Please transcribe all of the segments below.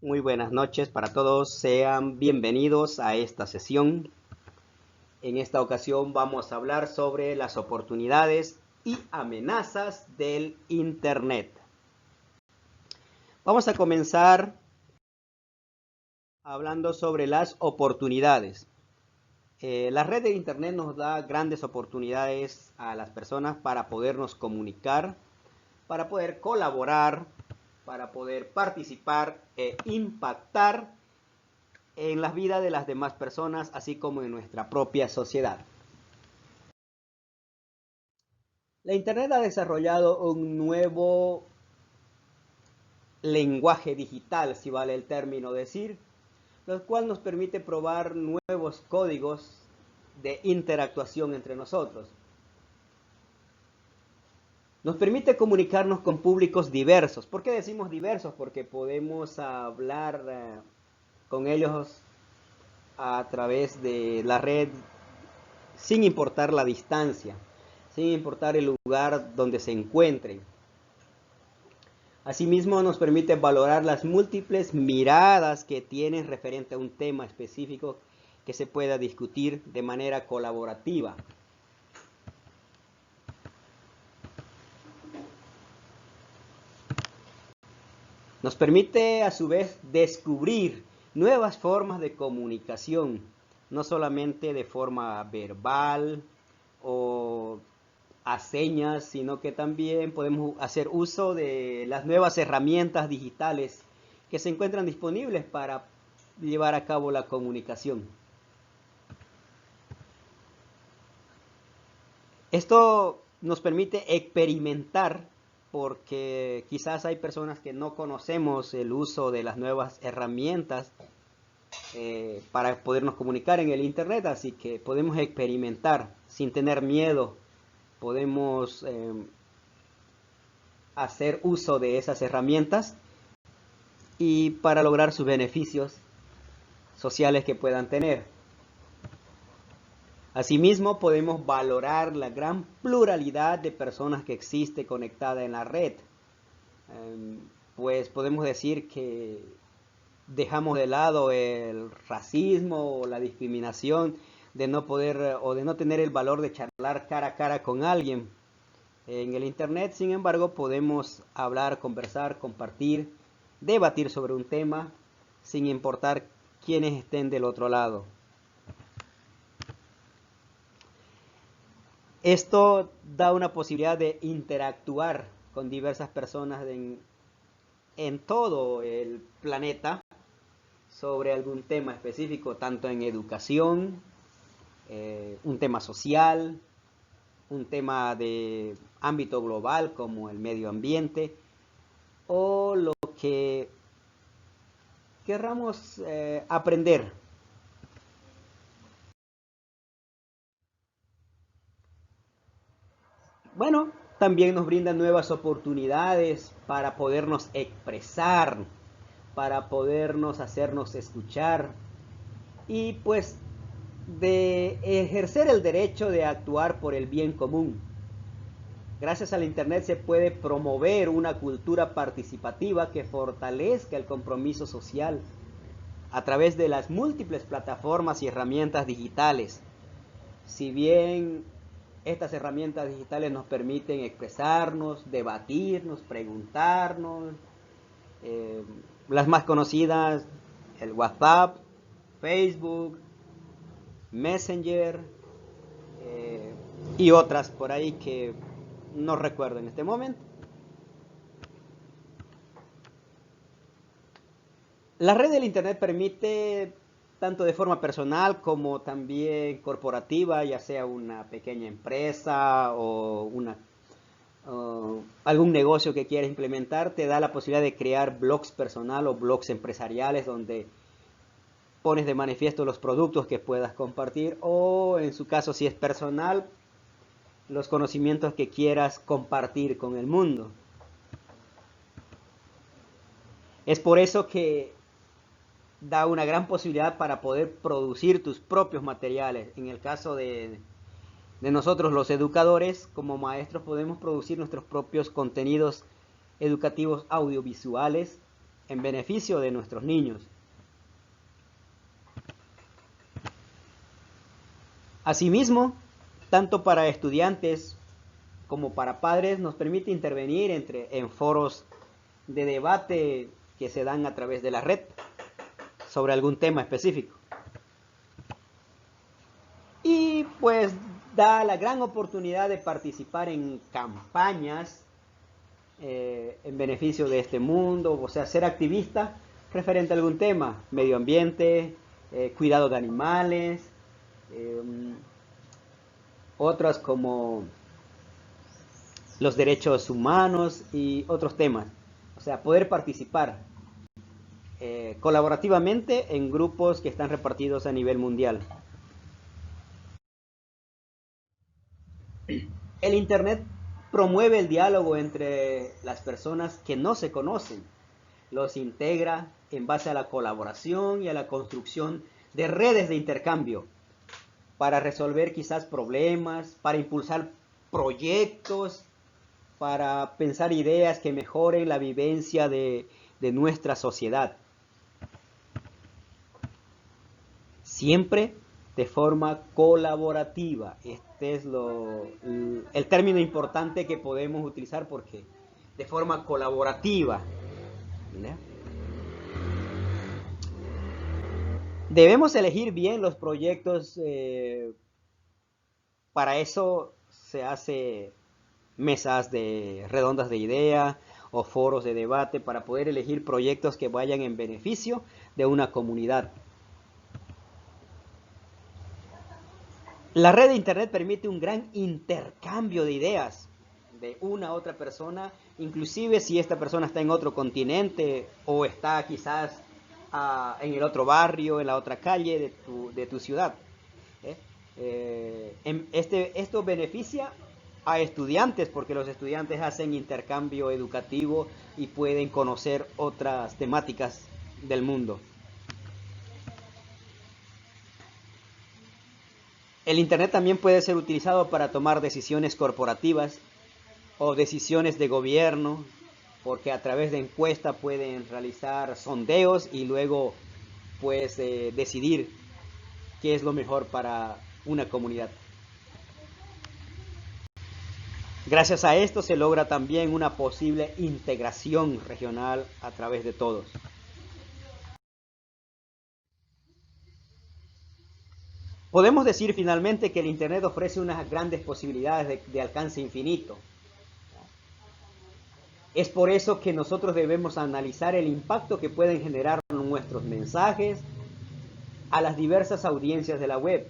Muy buenas noches para todos, sean bienvenidos a esta sesión. En esta ocasión vamos a hablar sobre las oportunidades y amenazas del Internet. Vamos a comenzar hablando sobre las oportunidades. La red de Internet nos da grandes oportunidades a las personas para podernos comunicar, para poder colaborar, para poder participar e impactar en la vida de las demás personas, así como en nuestra propia sociedad. La Internet ha desarrollado un nuevo lenguaje digital, si vale el término decir, lo cual nos permite probar nuevos códigos de interactuación entre nosotros. Nos permite comunicarnos con públicos diversos. ¿Por qué decimos diversos? Porque podemos hablar con ellos a través de la red sin importar la distancia, sin importar el lugar donde se encuentren. Asimismo, nos permite valorar las múltiples miradas que tienen referente a un tema específico que se pueda discutir de manera colaborativa. Nos permite a su vez descubrir nuevas formas de comunicación, no solamente de forma verbal o a señas, sino que también podemos hacer uso de las nuevas herramientas digitales que se encuentran disponibles para llevar a cabo la comunicación. Esto nos permite experimentar, porque quizás hay personas que no conocemos el uso de las nuevas herramientas para podernos comunicar en el Internet, así que podemos experimentar sin tener miedo, podemos hacer uso de esas herramientas y para lograr sus beneficios sociales que puedan tener. Asimismo, podemos valorar la gran pluralidad de personas que existe conectada en la red. Pues podemos decir que dejamos de lado el racismo o la discriminación de no poder o de no tener el valor de charlar cara a cara con alguien. En el Internet, sin embargo, podemos hablar, conversar, compartir, debatir sobre un tema sin importar quiénes estén del otro lado. Esto da una posibilidad de interactuar con diversas personas en todo el planeta sobre algún tema específico, tanto en educación, un tema social, un tema de ámbito global como el medio ambiente, o lo que querramos aprender. Bueno, también nos brinda nuevas oportunidades para podernos expresar, para podernos hacernos escuchar y pues de ejercer el derecho de actuar por el bien común. Gracias al Internet se puede promover una cultura participativa que fortalezca el compromiso social a través de las múltiples plataformas y herramientas digitales. Si bien estas herramientas digitales nos permiten expresarnos, debatirnos, preguntarnos, las más conocidas, el WhatsApp, Facebook, Messenger y otras por ahí que no recuerdo en este momento. La red del Internet permite, tanto de forma personal como también corporativa, ya sea una pequeña empresa o algún negocio que quieras implementar, te da la posibilidad de crear blogs personal o blogs empresariales donde pones de manifiesto los productos que puedas compartir o, en su caso, si es personal, los conocimientos que quieras compartir con el mundo. Es por eso que da una gran posibilidad para poder producir tus propios materiales. En el caso de nosotros los educadores, como maestros, podemos producir nuestros propios contenidos educativos audiovisuales en beneficio de nuestros niños. Asimismo, tanto para estudiantes como para padres nos permite intervenir en foros de debate que se dan a través de la red sobre algún tema específico. Y pues da la gran oportunidad de participar en campañas en beneficio de este mundo, o sea, ser activista referente a algún tema, medio ambiente, cuidado de animales, otras como los derechos humanos y otros temas. O sea, poder participar colaborativamente en grupos que están repartidos a nivel mundial. El Internet promueve el diálogo entre las personas que no se conocen, los integra en base a la colaboración y a la construcción de redes de intercambio para resolver quizás problemas, para impulsar proyectos, para pensar ideas que mejoren la vivencia de nuestra sociedad. Siempre de forma colaborativa. Este es el término importante que podemos utilizar, porque de forma colaborativa. ¿Verdad? Debemos elegir bien los proyectos. Para eso se hace mesas redondas de idea o foros de debate para poder elegir proyectos que vayan en beneficio de una comunidad. La red de Internet permite un gran intercambio de ideas de una a otra persona, inclusive si esta persona está en otro continente o está quizás en el otro barrio, en la otra calle de tu ciudad. Esto beneficia a estudiantes, porque los estudiantes hacen intercambio educativo y pueden conocer otras temáticas del mundo. El Internet también puede ser utilizado para tomar decisiones corporativas o decisiones de gobierno, porque a través de encuestas pueden realizar sondeos y luego pues decidir qué es lo mejor para una comunidad. Gracias a esto se logra también una posible integración regional a través de todos. Podemos decir finalmente que el Internet ofrece unas grandes posibilidades de alcance infinito. Es por eso que nosotros debemos analizar el impacto que pueden generar nuestros mensajes a las diversas audiencias de la web.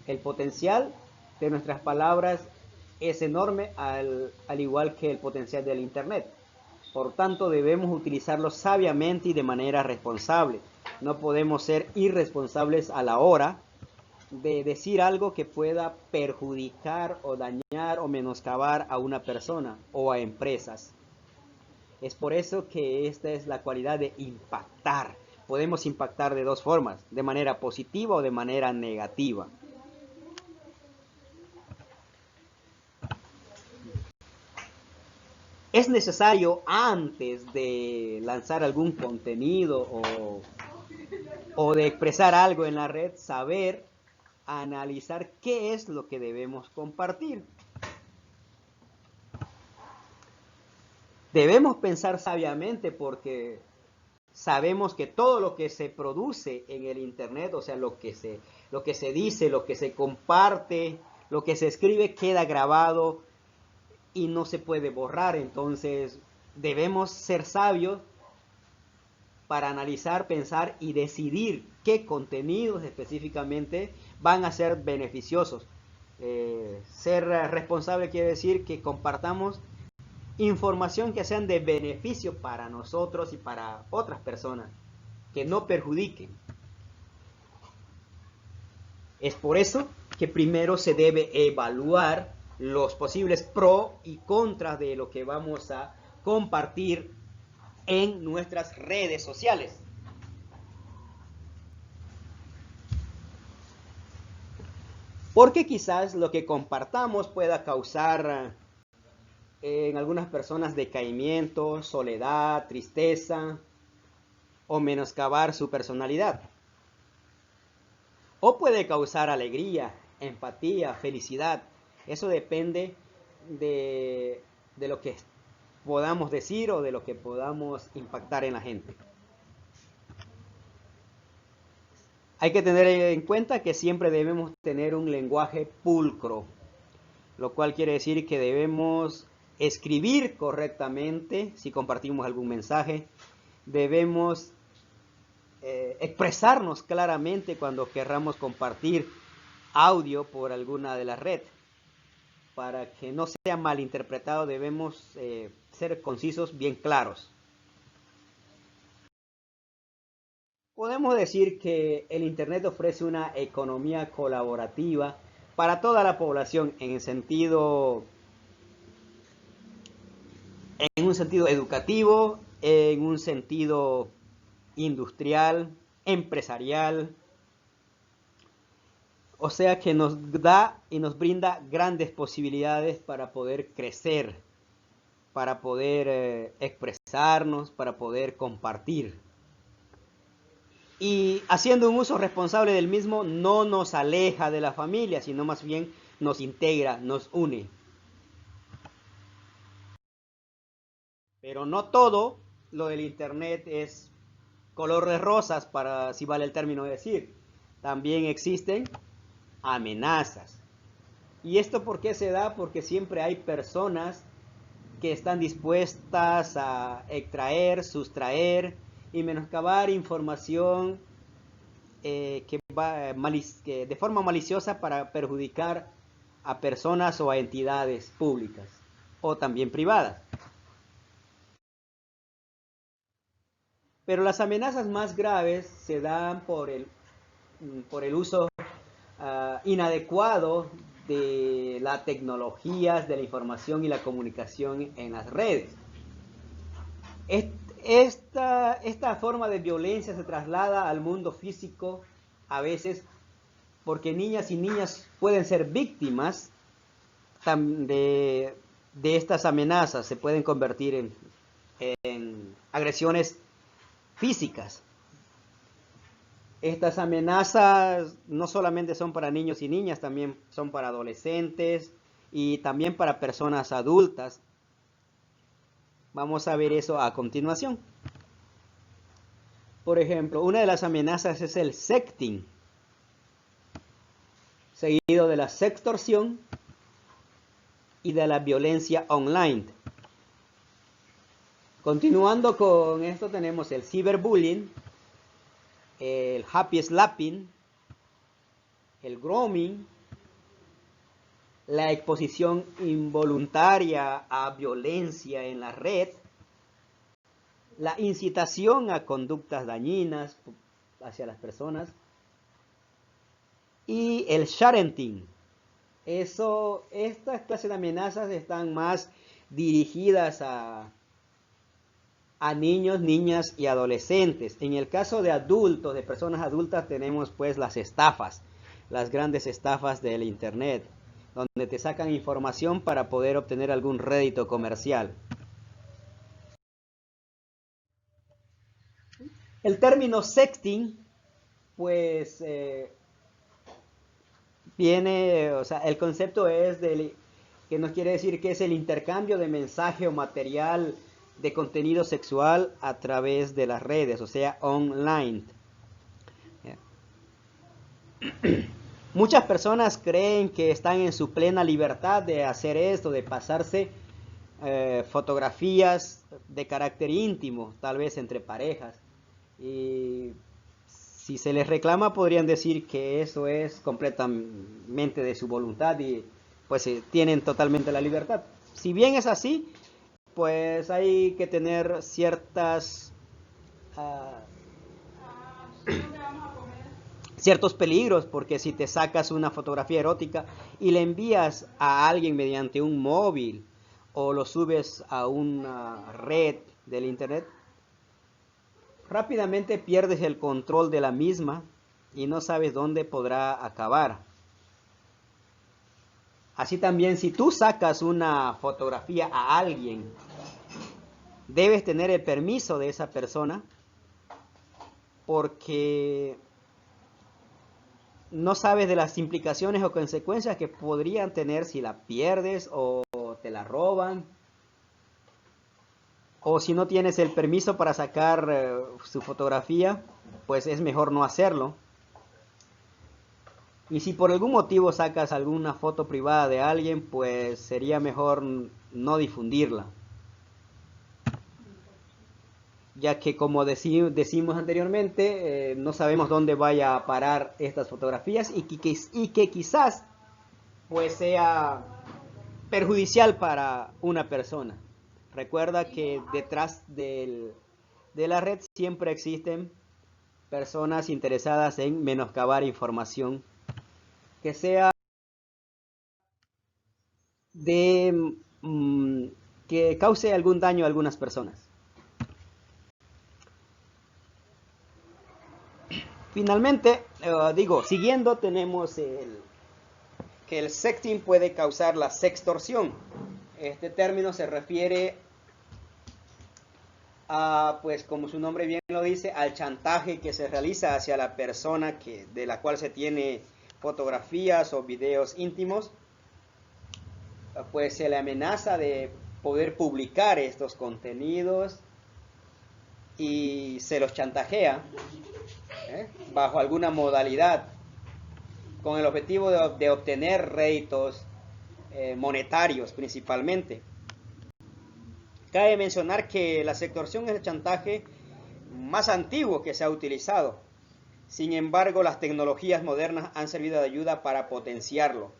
El potencial de nuestras palabras es enorme, al igual que el potencial del Internet. Por tanto, debemos utilizarlo sabiamente y de manera responsable. No podemos ser irresponsables a la hora de decir algo que pueda perjudicar o dañar o menoscabar a una persona o a empresas. Es por eso que esta es la cualidad de impactar. Podemos impactar de dos formas, de manera positiva o de manera negativa. Es necesario, antes de lanzar algún contenido o de expresar algo en la red, saber analizar qué es lo que debemos compartir. Debemos pensar sabiamente, porque sabemos que todo lo que se produce en el Internet, o sea, lo que se dice, lo que se comparte, lo que se escribe, queda grabado y no se puede borrar. Entonces debemos ser sabios para analizar, pensar y decidir qué contenidos específicamente van a ser beneficiosos. Ser responsable quiere decir que compartamos información que sean de beneficio para nosotros y para otras personas, que no perjudiquen. Es por eso que primero se debe evaluar los posibles pros y contras de lo que vamos a compartir en nuestras redes sociales. Porque quizás lo que compartamos pueda causar en algunas personas decaimiento, soledad, tristeza, o menoscabar su personalidad. O puede causar alegría, empatía, felicidad. Eso depende de lo que podamos decir o de lo que podamos impactar en la gente. Hay que tener en cuenta que siempre debemos tener un lenguaje pulcro, lo cual quiere decir que debemos escribir correctamente si compartimos algún mensaje. Debemos expresarnos claramente cuando querramos compartir audio por alguna de las redes. Para que no sea malinterpretado, debemos ser concisos, bien claros. Podemos decir que el Internet ofrece una economía colaborativa para toda la población en un sentido educativo, en un sentido industrial, empresarial. O sea que nos da y nos brinda grandes posibilidades para poder crecer, para poder expresarnos, para poder compartir. Y haciendo un uso responsable del mismo no nos aleja de la familia, sino más bien nos integra, nos une. Pero no todo lo del Internet es color de rosas, para si vale el término decir. También existen amenazas. ¿Y esto por qué se da? Porque siempre hay personas que están dispuestas a extraer, sustraer y menoscabar información que de forma maliciosa para perjudicar a personas o a entidades públicas o también privadas. Pero las amenazas más graves se dan por el uso inadecuado de las tecnologías, de la información y la comunicación en las redes. Esta forma de violencia se traslada al mundo físico a veces porque niñas y niñas pueden ser víctimas de estas amenazas, se pueden convertir en agresiones físicas. Estas amenazas no solamente son para niños y niñas, también son para adolescentes y también para personas adultas. Vamos a ver eso a continuación. Por ejemplo, una de las amenazas es el sexting, seguido de la sextorsión y de la violencia online. Continuando con esto tenemos el ciberbullying, el happy slapping, el grooming, la exposición involuntaria a violencia en la red, la incitación a conductas dañinas hacia las personas y el sharenting. Estas clases de amenazas están más dirigidas a niños, niñas y adolescentes. En el caso de adultos, de personas adultas, tenemos pues las estafas, las grandes estafas del Internet, donde te sacan información para poder obtener algún rédito comercial. El término sexting, pues viene, o sea, el concepto es que nos quiere decir que es el intercambio de mensaje o material de contenido sexual a través de las redes, o sea, online. Muchas personas creen que están en su plena libertad de hacer esto, de pasarse fotografías de carácter íntimo, tal vez entre parejas. Y si se les reclama, podrían decir que eso es completamente de su voluntad y pues tienen totalmente la libertad. Si bien es así, pues hay que tener ciertos peligros, porque si te sacas una fotografía erótica y le envías a alguien mediante un móvil o lo subes a una red del Internet, rápidamente pierdes el control de la misma y no sabes dónde podrá acabar. Así también, si tú sacas una fotografía a alguien, debes tener el permiso de esa persona porque no sabes de las implicaciones o consecuencias que podrían tener si la pierdes o te la roban, o si no tienes el permiso para sacar su fotografía, pues es mejor no hacerlo. Y si por algún motivo sacas alguna foto privada de alguien, pues sería mejor no difundirla, ya que como decimos anteriormente, no sabemos dónde vaya a parar estas fotografías y que quizás pues sea perjudicial para una persona. Recuerda que detrás de la red siempre existen personas interesadas en menoscabar información que sea de que cause algún daño a algunas personas. Finalmente, siguiendo, tenemos que el sexting puede causar la sextorsión. Este término se refiere a, pues como su nombre bien lo dice, al chantaje que se realiza hacia la persona de la cual se tiene fotografías o videos íntimos. Pues se le amenaza de poder publicar estos contenidos y se los chantajea bajo alguna modalidad con el objetivo de obtener réditos monetarios principalmente. Cabe mencionar que la sextorsión es el chantaje más antiguo que se ha utilizado. Sin embargo, las tecnologías modernas han servido de ayuda para potenciarlo.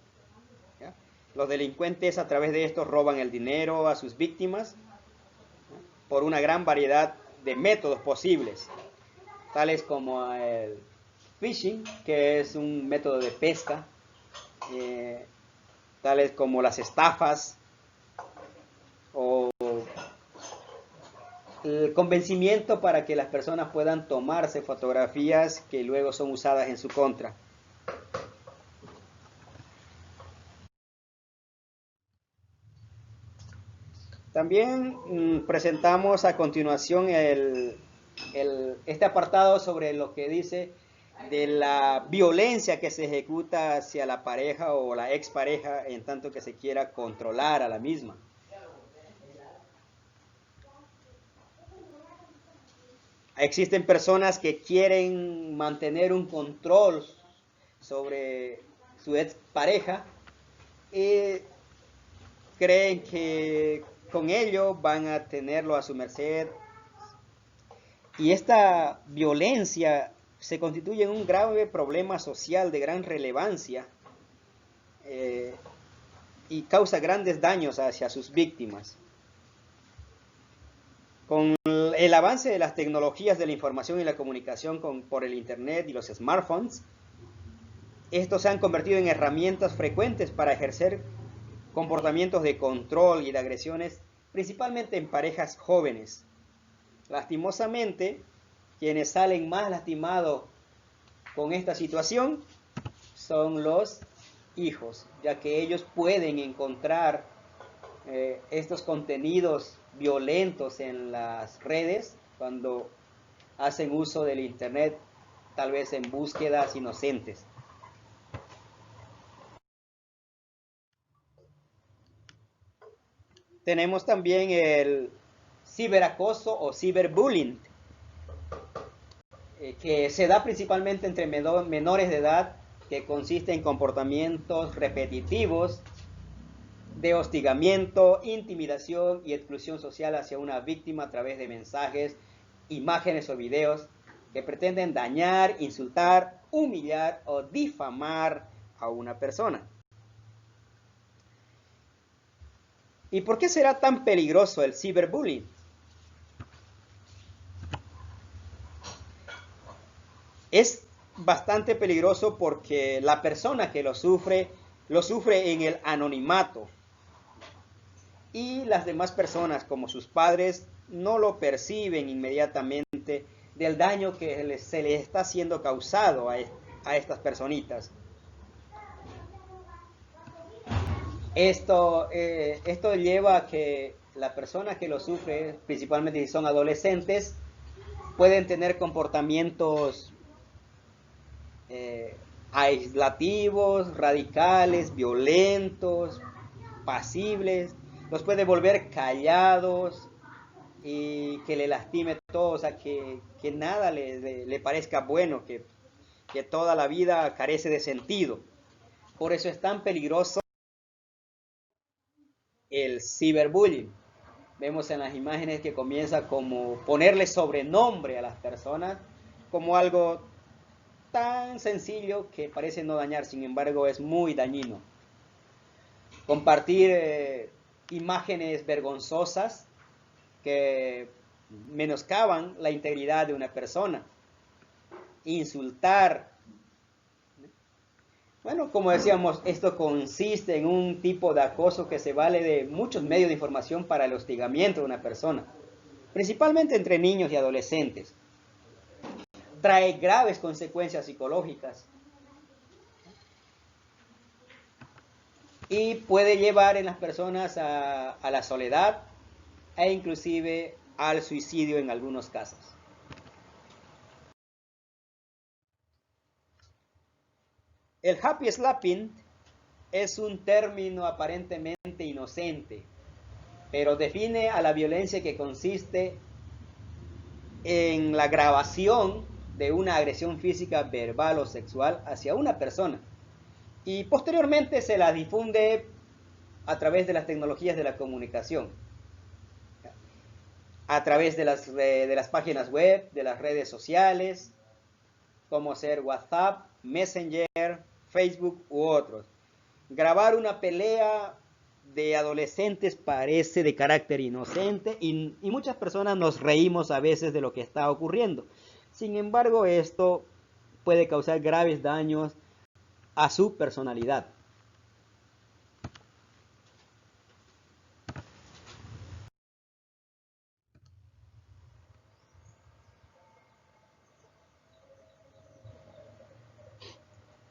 ¿Ya? Los delincuentes a través de esto roban el dinero a sus víctimas por una gran variedad de métodos posibles, tales como el phishing, que es un método de pesca, tales como las estafas o el convencimiento para que las personas puedan tomarse fotografías que luego son usadas en su contra. También presentamos a continuación este apartado sobre lo que dice de la violencia que se ejecuta hacia la pareja o la expareja en tanto que se quiera controlar a la misma. Existen personas que quieren mantener un control sobre su expareja y creen que con ello van a tenerlo a su merced. Y esta violencia se constituye en un grave problema social de gran relevancia y causa grandes daños hacia sus víctimas. Con el avance de las tecnologías de la información y la comunicación por el Internet y los smartphones, estos se han convertido en herramientas frecuentes para ejercer comportamientos de control y de agresiones, principalmente en parejas jóvenes. Lastimosamente, quienes salen más lastimados con esta situación son los hijos, ya que ellos pueden encontrar estos contenidos violentos en las redes cuando hacen uso del Internet, tal vez en búsquedas inocentes. Tenemos también el ciberacoso o ciberbullying, que se da principalmente entre menores de edad, que consiste en comportamientos repetitivos de hostigamiento, intimidación y exclusión social hacia una víctima a través de mensajes, imágenes o videos que pretenden dañar, insultar, humillar o difamar a una persona. ¿Y por qué será tan peligroso el ciberbullying? Es bastante peligroso porque la persona que lo sufre en el anonimato. Y las demás personas, como sus padres, no lo perciben inmediatamente del daño que se les está siendo causado a estas personitas. Esto lleva a que la persona que lo sufre, principalmente si son adolescentes, pueden tener comportamientos aislativos, radicales, violentos, pasibles, los puede volver callados y que le lastime todo, o sea, que nada le parezca bueno, que toda la vida carece de sentido. Por eso es tan peligroso el ciberbullying. Vemos en las imágenes que comienza como ponerle sobrenombre a las personas como algo tan sencillo que parece no dañar, sin embargo es muy dañino. Compartir imágenes vergonzosas que menoscaban la integridad de una persona. Insultar. Bueno, como decíamos, esto consiste en un tipo de acoso que se vale de muchos medios de información para el hostigamiento de una persona, principalmente entre niños y adolescentes. Trae graves consecuencias psicológicas y puede llevar en las personas a la soledad e inclusive al suicidio en algunos casos. El happy slapping es un término aparentemente inocente, pero define a la violencia que consiste en la grabación de una agresión física, verbal o sexual hacia una persona y posteriormente se la difunde a través de las tecnologías de la comunicación, a través de las páginas web, de las redes sociales, como ser WhatsApp, Messenger, Facebook u otros. Grabar una pelea de adolescentes parece de carácter inocente y muchas personas nos reímos a veces de lo que está ocurriendo. Sin embargo, esto puede causar graves daños a su personalidad.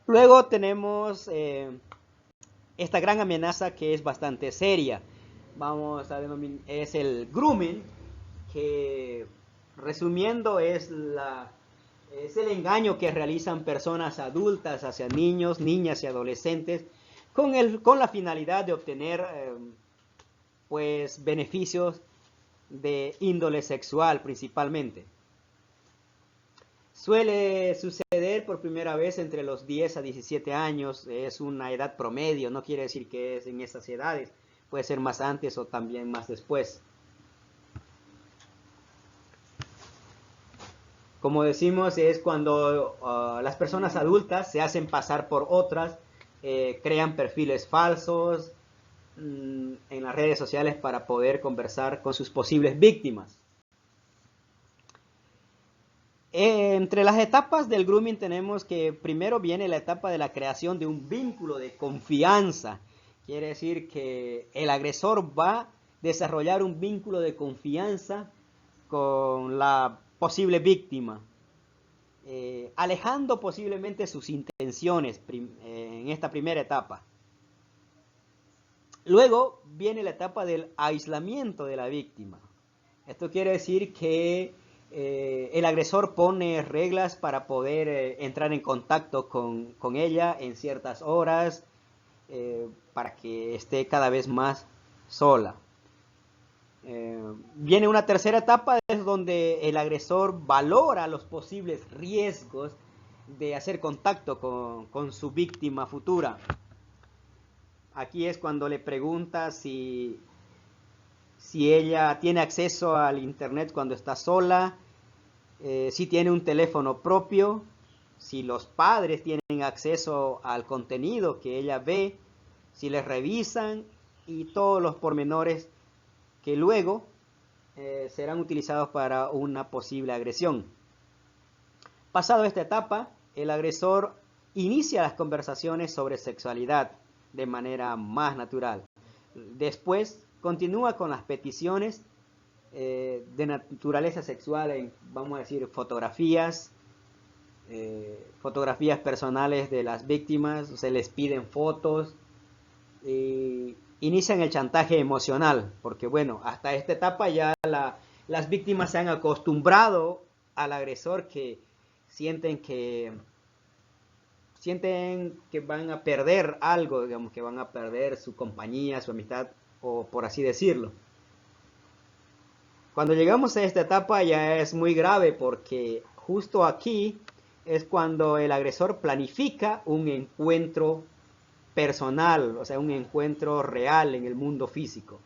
Luego tenemos esta gran amenaza que es bastante seria. Vamos a denominar, es el grooming, que resumiendo es el engaño que realizan personas adultas hacia niños, niñas y adolescentes con la finalidad de obtener pues beneficios de índole sexual principalmente. Suele suceder por primera vez entre los 10 a 17 años, es una edad promedio, no quiere decir que es en esas edades, puede ser más antes o también más después. Como decimos, es cuando las personas adultas se hacen pasar por otras, crean perfiles falsos en las redes sociales para poder conversar con sus posibles víctimas. Entre las etapas del grooming tenemos que primero viene la etapa de la creación de un vínculo de confianza. Quiere decir que el agresor va a desarrollar un vínculo de confianza con la posible víctima, alejando posiblemente sus intenciones en esta primera etapa. Luego viene la etapa del aislamiento de la víctima. Esto quiere decir que el agresor pone reglas para poder entrar en contacto con ella en ciertas horas para que esté cada vez más sola. Viene una tercera etapa, es donde el agresor valora los posibles riesgos de hacer contacto con su víctima futura. Aquí es cuando le pregunta si ella tiene acceso al internet cuando está sola, si tiene un teléfono propio, si los padres tienen acceso al contenido que ella ve, si les revisan y todos los pormenores que luego serán utilizados para una posible agresión. Pasado esta etapa, el agresor inicia las conversaciones sobre sexualidad de manera más natural. Después continúa con las peticiones de naturaleza sexual en, vamos a decir, fotografías personales de las víctimas, se les piden fotos, inician el chantaje emocional, porque bueno, hasta esta etapa ya las víctimas se han acostumbrado al agresor que sienten que van a perder algo, digamos, que van a perder su compañía, su amistad, o por así decirlo. Cuando llegamos a esta etapa ya es muy grave, porque justo aquí es cuando el agresor planifica un encuentro personal, o sea, un encuentro real en el mundo físico.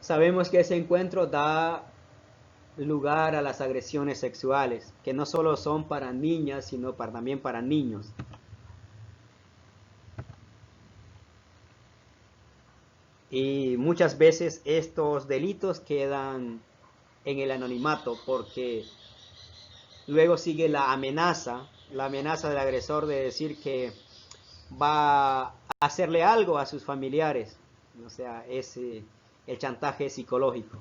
Sabemos que ese encuentro da lugar a las agresiones sexuales, que no solo son para niñas, sino también para niños. Y muchas veces estos delitos quedan en el anonimato, porque luego sigue la amenaza del agresor de decir que va a hacerle algo a sus familiares, o sea, es el chantaje psicológico.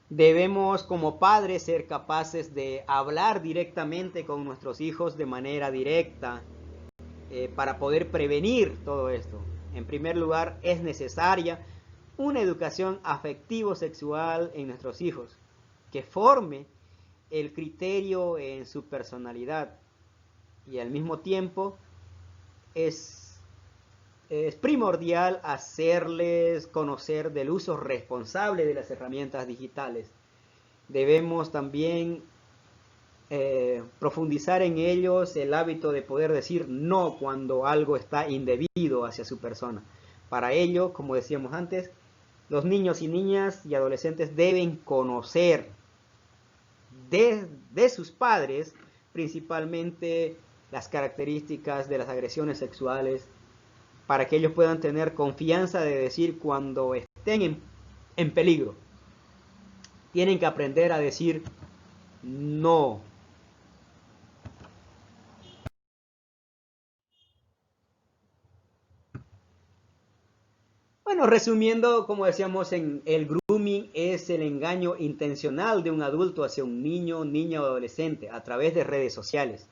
Debemos como padres ser capaces de hablar directamente con nuestros hijos de manera directa, para poder prevenir todo esto. En primer lugar, es necesaria una educación afectivo-sexual en nuestros hijos, que forme el criterio en su personalidad, y al mismo tiempo es primordial hacerles conocer del uso responsable de las herramientas digitales. Debemos también profundizar en ellos el hábito de poder decir no cuando algo está indebido hacia su persona. Para ello, como decíamos antes, los niños y niñas y adolescentes deben conocer de sus padres principalmente las características de las agresiones sexuales, para que ellos puedan tener confianza de decir cuando estén en peligro. Tienen que aprender a decir no. Bueno, resumiendo, como decíamos, el grooming es el engaño intencional de un adulto hacia un niño, niña o adolescente a través de redes sociales,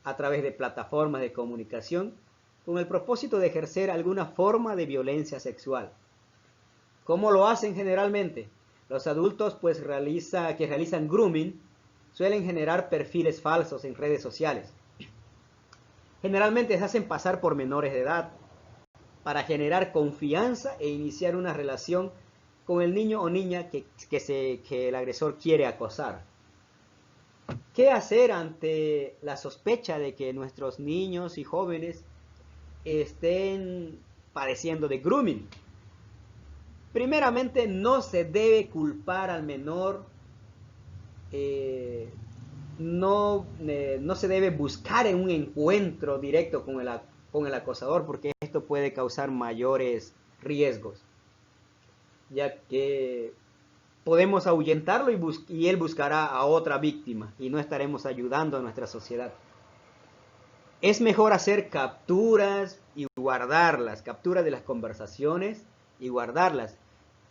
a través de plataformas de comunicación, con el propósito de ejercer alguna forma de violencia sexual. ¿Cómo lo hacen generalmente? Los adultos que realizan grooming suelen generar perfiles falsos en redes sociales. Generalmente se hacen pasar por menores de edad para generar confianza e iniciar una relación con el niño o niña que el agresor quiere acosar. ¿Qué hacer ante la sospecha de que nuestros niños y jóvenes estén padeciendo de grooming? Primeramente, no se debe culpar al menor, no se debe buscar en un encuentro directo con el acosador, porque esto puede causar mayores riesgos, ya que podemos ahuyentarlo y él buscará a otra víctima y no estaremos ayudando a nuestra sociedad. Es mejor hacer capturas y guardarlas, capturas de las conversaciones y guardarlas.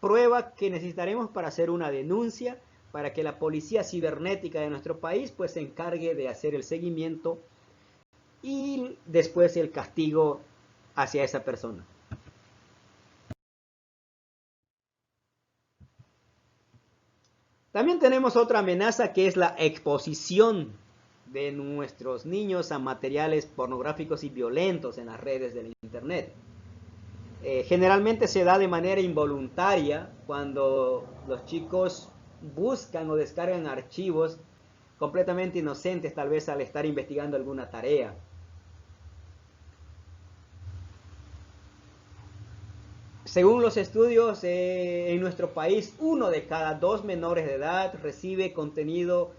Prueba que necesitaremos para hacer una denuncia, para que la policía cibernética de nuestro país pues se encargue de hacer el seguimiento y después el castigo hacia esa persona. También tenemos otra amenaza, que es la exposición de nuestros niños a materiales pornográficos y violentos en las redes del internet. Generalmente se da de manera involuntaria cuando los chicos buscan o descargan archivos completamente inocentes, tal vez al estar investigando alguna tarea. Según los estudios, en nuestro país, 1 de cada 2 menores de edad recibe contenido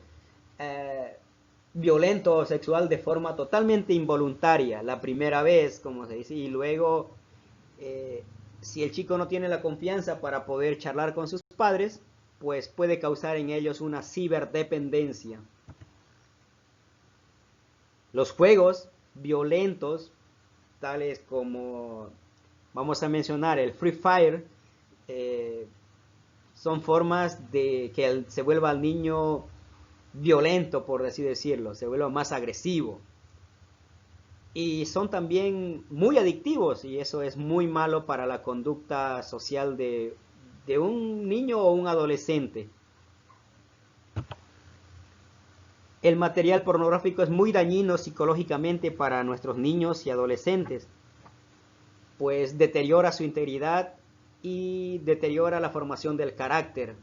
violento o sexual de forma totalmente involuntaria, la primera vez, como se dice, y luego, si el chico no tiene la confianza para poder charlar con sus padres, pues puede causar en ellos una ciberdependencia. Los juegos violentos, tales como, vamos a mencionar, el Free Fire, son formas de que se vuelva al niño violento, por así decirlo, se vuelva más agresivo. y son también muy adictivos, y eso es muy malo para la conducta social de un niño o un adolescente. El material pornográfico es muy dañino psicológicamente para nuestros niños y adolescentes, pues deteriora su integridad y deteriora la formación del carácter.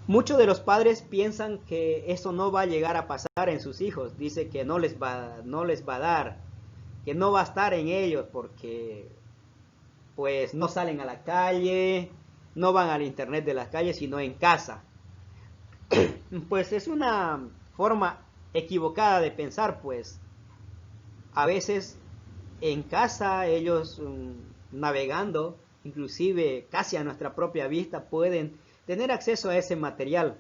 Muchos de los padres piensan que eso no va a llegar a pasar en sus hijos. Dice que no les va a dar, que no va a estar en ellos porque pues no salen a la calle, no van al internet de las calles, sino en casa. Pues es una forma equivocada de pensar, pues a veces en casa ellos navegando, inclusive casi a nuestra propia vista, pueden tener acceso a ese material.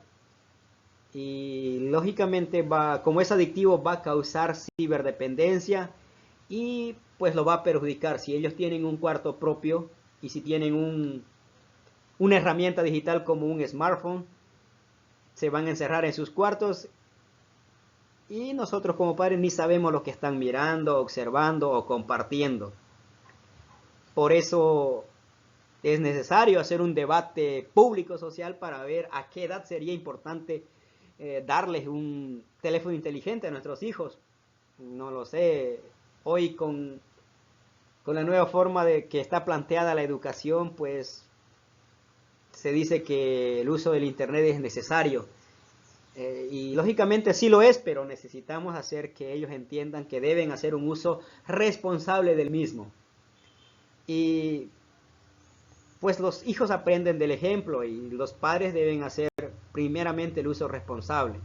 Y lógicamente como es adictivo, va a causar ciberdependencia y pues lo va a perjudicar. Si ellos tienen un cuarto propio y si tienen una herramienta digital como un smartphone, se van a encerrar en sus cuartos y nosotros como padres ni sabemos lo que están mirando, observando o compartiendo. Por eso es necesario hacer un debate público social para ver a qué edad sería importante darles un teléfono inteligente a nuestros hijos. No lo sé. Hoy con la nueva forma de que está planteada la educación, pues se dice que el uso del internet es necesario. Y lógicamente sí lo es, pero necesitamos hacer que ellos entiendan que deben hacer un uso responsable del mismo. Y pues los hijos aprenden del ejemplo y los padres deben hacer primeramente el uso responsable.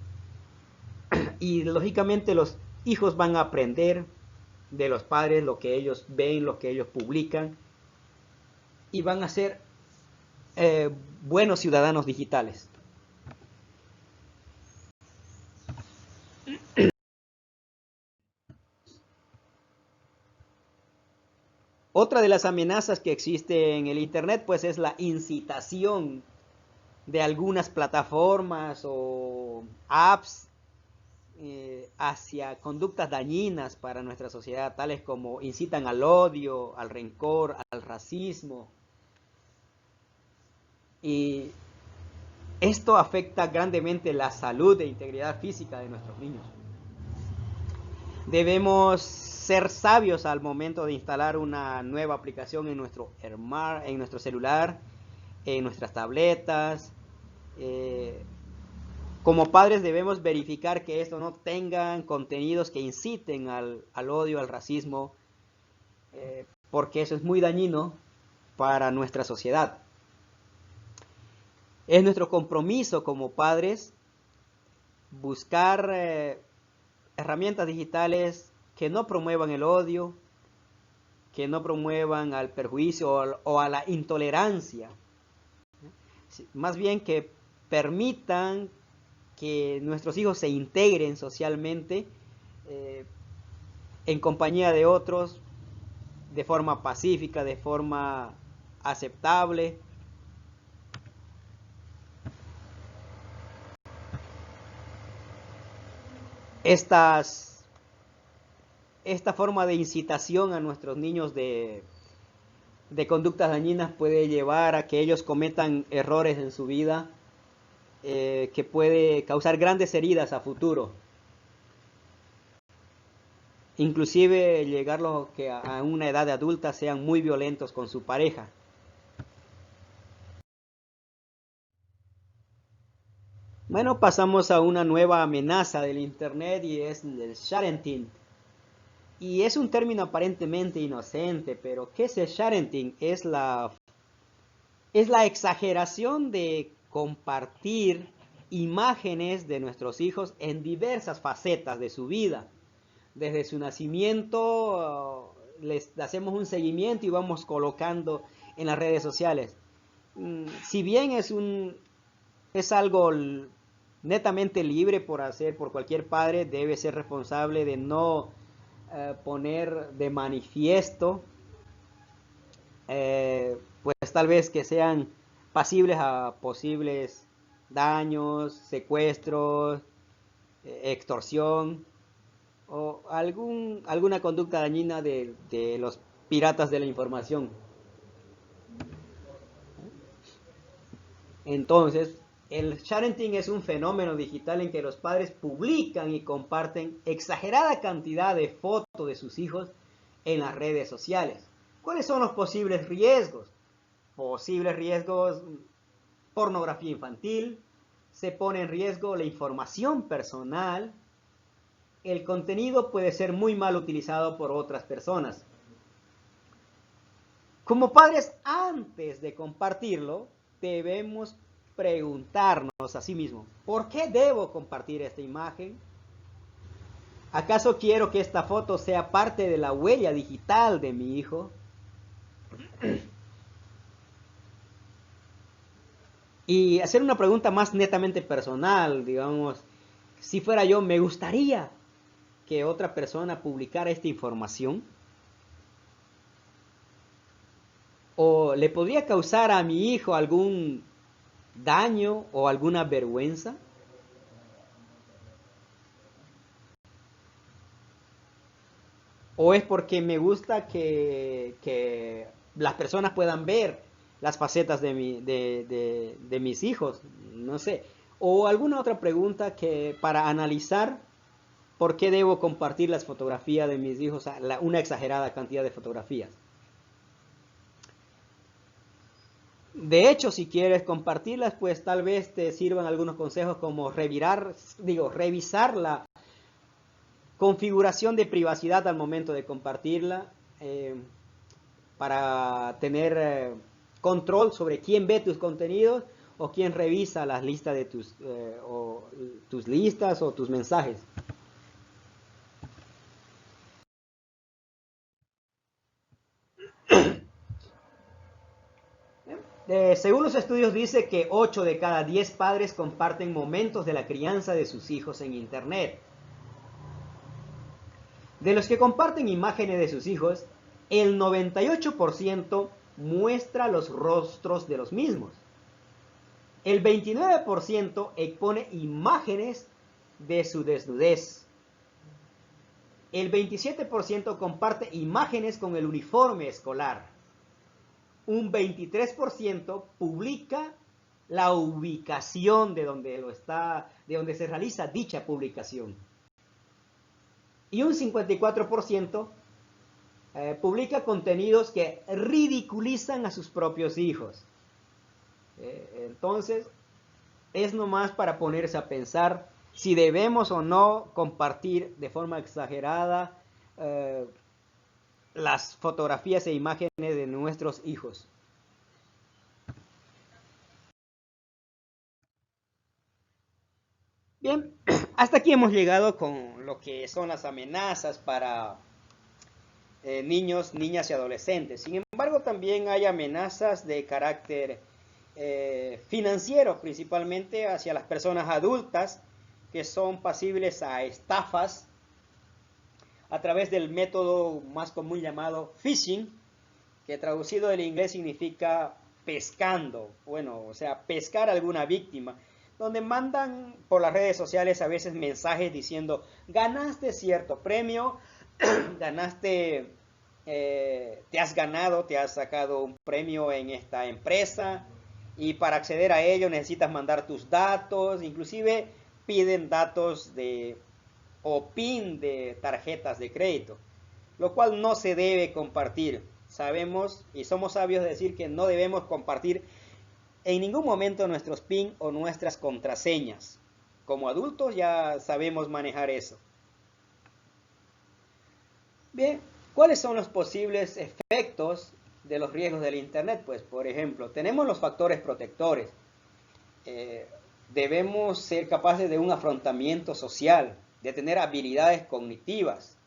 Y lógicamente los hijos van a aprender de los padres lo que ellos ven, lo que ellos publican, y van a ser buenos ciudadanos digitales. Otra de las amenazas que existe en el internet pues es la incitación de algunas plataformas o apps hacia conductas dañinas para nuestra sociedad, tales como incitan al odio, al rencor, al racismo. Y esto afecta grandemente la salud e integridad física de nuestros niños. Debemos ser sabios al momento de instalar una nueva aplicación en nuestro celular, en nuestras tabletas. Como padres debemos verificar que esto no tengan contenidos que inciten al odio, al racismo, porque eso es muy dañino para nuestra sociedad. Es nuestro compromiso como padres buscar herramientas digitales que no promuevan el odio, que no promuevan al perjuicio o a la intolerancia. Más bien que permitan que nuestros hijos se integren socialmente en compañía de otros, de forma pacífica, de forma aceptable. Esta forma de incitación a nuestros niños de conductas dañinas puede llevar a que ellos cometan errores en su vida que puede causar grandes heridas a futuro. Inclusive llegarlos que a una edad adulta sean muy violentos con su pareja. Bueno, pasamos a una nueva amenaza del internet y es el sharenting. Y es un término aparentemente inocente, pero ¿qué es el sharenting? Es la exageración de compartir imágenes de nuestros hijos en diversas facetas de su vida. Desde su nacimiento les hacemos un seguimiento y vamos colocando en las redes sociales. Si bien es algo netamente libre por hacer por cualquier padre, debe ser responsable de no poner de manifiesto pues tal vez que sean pasibles a posibles daños, secuestros, extorsión o alguna conducta dañina de los piratas de la información. Entonces, el sharenting es un fenómeno digital en que los padres publican y comparten exagerada cantidad de fotos de sus hijos en las redes sociales. ¿Cuáles son los posibles riesgos? Posibles riesgos: pornografía infantil, se pone en riesgo la información personal, el contenido puede ser muy mal utilizado por otras personas. Como padres, antes de compartirlo, debemos preguntarnos a sí mismos: ¿por qué debo compartir esta imagen? ¿Acaso quiero que esta foto sea parte de la huella digital de mi hijo? Y hacer una pregunta más netamente personal, digamos, si fuera yo, ¿me gustaría que otra persona publicara esta información? ¿O le podría causar a mi hijo algún daño o alguna vergüenza? ¿O es porque me gusta que las personas puedan ver las facetas de mis hijos? No sé. O alguna otra pregunta que para analizar por qué debo compartir las fotografías de mis hijos, una exagerada cantidad de fotografías. De hecho, si quieres compartirlas, pues tal vez te sirvan algunos consejos como revisar la configuración de privacidad al momento de compartirla, para tener control sobre quién ve tus contenidos o quién revisa las listas de tus listas o tus mensajes. Según los estudios dice que 8 de cada 10 padres comparten momentos de la crianza de sus hijos en Internet. De los que comparten imágenes de sus hijos, el 98% muestra los rostros de los mismos. El 29% expone imágenes de su desnudez. El 27% comparte imágenes con el uniforme escolar. Un 23% publica la ubicación de donde se realiza dicha publicación. Y un 54% publica contenidos que ridiculizan a sus propios hijos. Entonces, es nomás para ponerse a pensar si debemos o no compartir de forma exagerada las fotografías e imágenes de nuestros hijos. Bien, hasta aquí hemos llegado con lo que son las amenazas para niños, niñas y adolescentes. Sin embargo, también hay amenazas de carácter financiero, principalmente hacia las personas adultas que son pasibles a estafas a través del método más común llamado phishing, que traducido del inglés significa pescando, bueno, o sea, pescar a alguna víctima, donde mandan por las redes sociales a veces mensajes diciendo: ganaste cierto premio, ganaste, te has sacado un premio en esta empresa, y para acceder a ello necesitas mandar tus datos, inclusive piden datos o PIN de tarjetas de crédito, lo cual no se debe compartir. Sabemos y somos sabios de decir que no debemos compartir en ningún momento nuestros PIN o nuestras contraseñas. Como adultos ya sabemos manejar eso. Bien, ¿cuáles son los posibles efectos de los riesgos del Internet? Pues, por ejemplo, tenemos los factores protectores. Debemos ser capaces de un afrontamiento social, de tener habilidades cognitivas,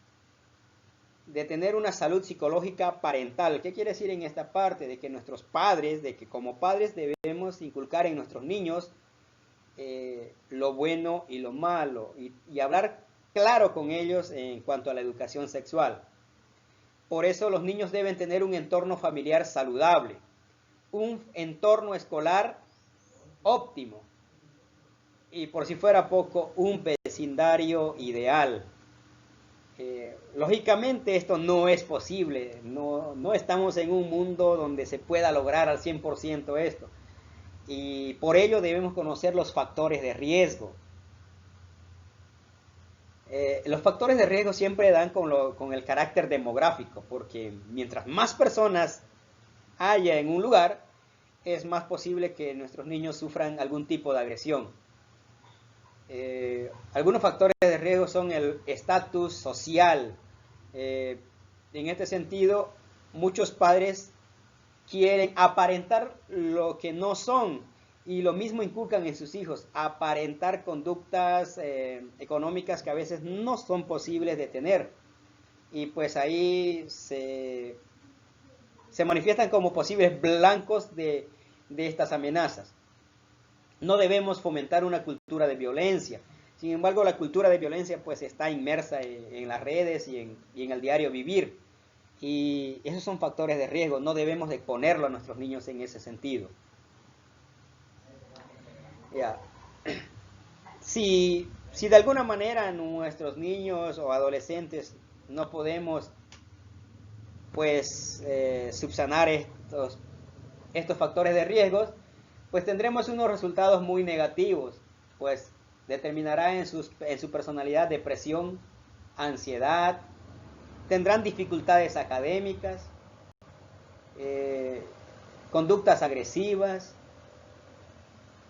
de tener una salud psicológica parental. ¿Qué quiere decir en esta parte? De que nuestros padres, de que como padres debemos inculcar en nuestros niños lo bueno y lo malo, y hablar claro con ellos en cuanto a la educación sexual. Por eso los niños deben tener un entorno familiar saludable, un entorno escolar óptimo, y por si fuera poco, un vecindario ideal. Lógicamente esto no es posible, no estamos en un mundo donde se pueda lograr al 100% esto, y por ello debemos conocer los factores de riesgo. Los factores de riesgo siempre dan con el carácter demográfico, porque mientras más personas haya en un lugar, es más posible que nuestros niños sufran algún tipo de agresión. Algunos factores de riesgo son el estatus social. En este sentido, muchos padres quieren aparentar lo que no son, y lo mismo inculcan en sus hijos, aparentar conductas económicas que a veces no son posibles de tener, y pues ahí se manifiestan como posibles blancos de estas amenazas. No debemos fomentar una cultura de violencia. Sin embargo, la cultura de violencia pues está inmersa en las redes y en el diario vivir. Y esos son factores de riesgo. No debemos de exponerlo a nuestros niños en ese sentido. Ya. Si de alguna manera nuestros niños o adolescentes no podemos pues subsanar estos factores de riesgos, pues tendremos unos resultados muy negativos, pues determinará en su personalidad depresión, ansiedad, tendrán dificultades académicas, conductas agresivas,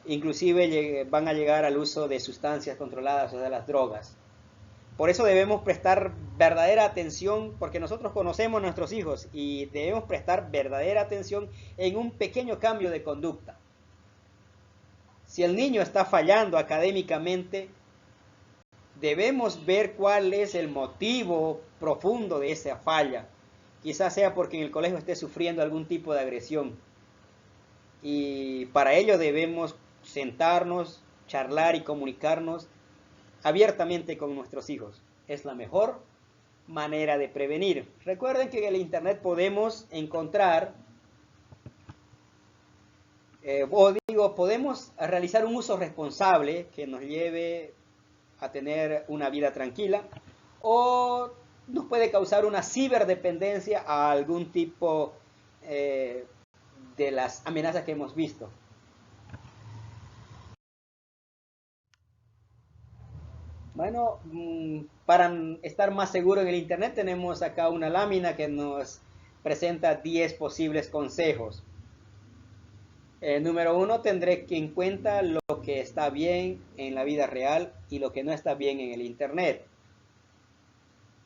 inclusive van a llegar al uso de sustancias controladas o de las drogas. Por eso debemos prestar verdadera atención, porque nosotros conocemos a nuestros hijos y debemos prestar verdadera atención en un pequeño cambio de conducta. Si el niño está fallando académicamente, debemos ver cuál es el motivo profundo de esa falla. Quizás sea porque en el colegio esté sufriendo algún tipo de agresión. Y para ello debemos sentarnos, charlar y comunicarnos abiertamente con nuestros hijos. Es la mejor manera de prevenir. Recuerden que en el internet podemos encontrar podemos realizar un uso responsable que nos lleve a tener una vida tranquila, o nos puede causar una ciberdependencia a algún tipo de las amenazas que hemos visto. Bueno, para estar más seguro en el internet tenemos acá una lámina que nos presenta 10 posibles consejos. Número 1, tendré en cuenta lo que está bien en la vida real y lo que no está bien en el internet.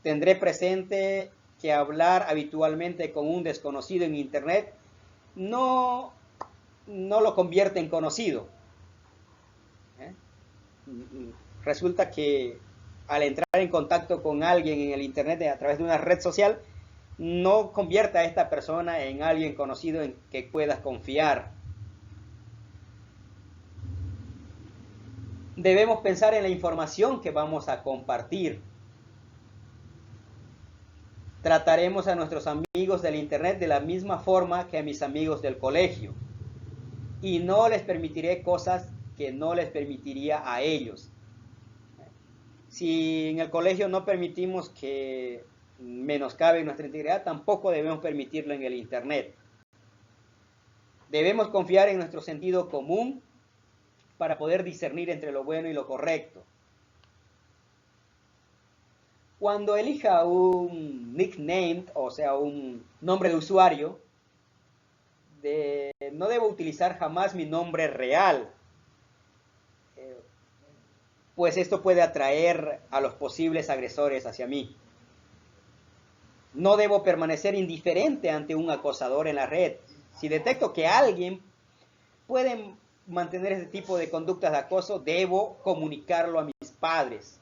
Tendré presente que hablar habitualmente con un desconocido en internet no lo convierte en conocido. Resulta que al entrar en contacto con alguien en el internet a través de una red social, no convierte a esta persona en alguien conocido en que puedas confiar. Debemos pensar en la información que vamos a compartir. Trataremos a nuestros amigos del internet de la misma forma que a mis amigos del colegio. Y no les permitiré cosas que no les permitiría a ellos. Si en el colegio no permitimos que menoscabe nuestra integridad, tampoco debemos permitirlo en el internet. Debemos confiar en nuestro sentido común para poder discernir entre lo bueno y lo correcto. Cuando elija un nickname, o sea, un nombre de usuario, no debo utilizar jamás mi nombre real, pues esto puede atraer a los posibles agresores hacia mí. No debo permanecer indiferente ante un acosador en la red. Si detecto que alguien puede mantener ese tipo de conductas de acoso, debo comunicarlo a mis padres.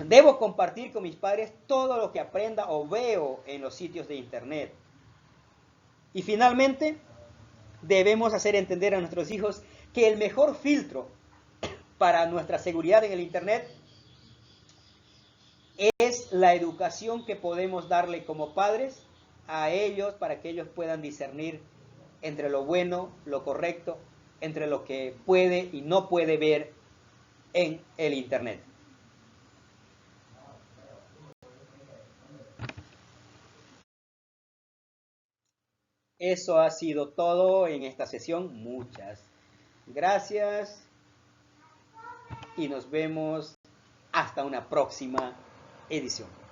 Debo compartir con mis padres todo lo que aprenda o veo en los sitios de internet. Y finalmente, debemos hacer entender a nuestros hijos que el mejor filtro para nuestra seguridad en el internet es la educación que podemos darle como padres a ellos para que ellos puedan discernir entre lo bueno, lo correcto entre lo que puede y no puede ver en el Internet. Eso ha sido todo en esta sesión. Muchas gracias y nos vemos hasta una próxima edición.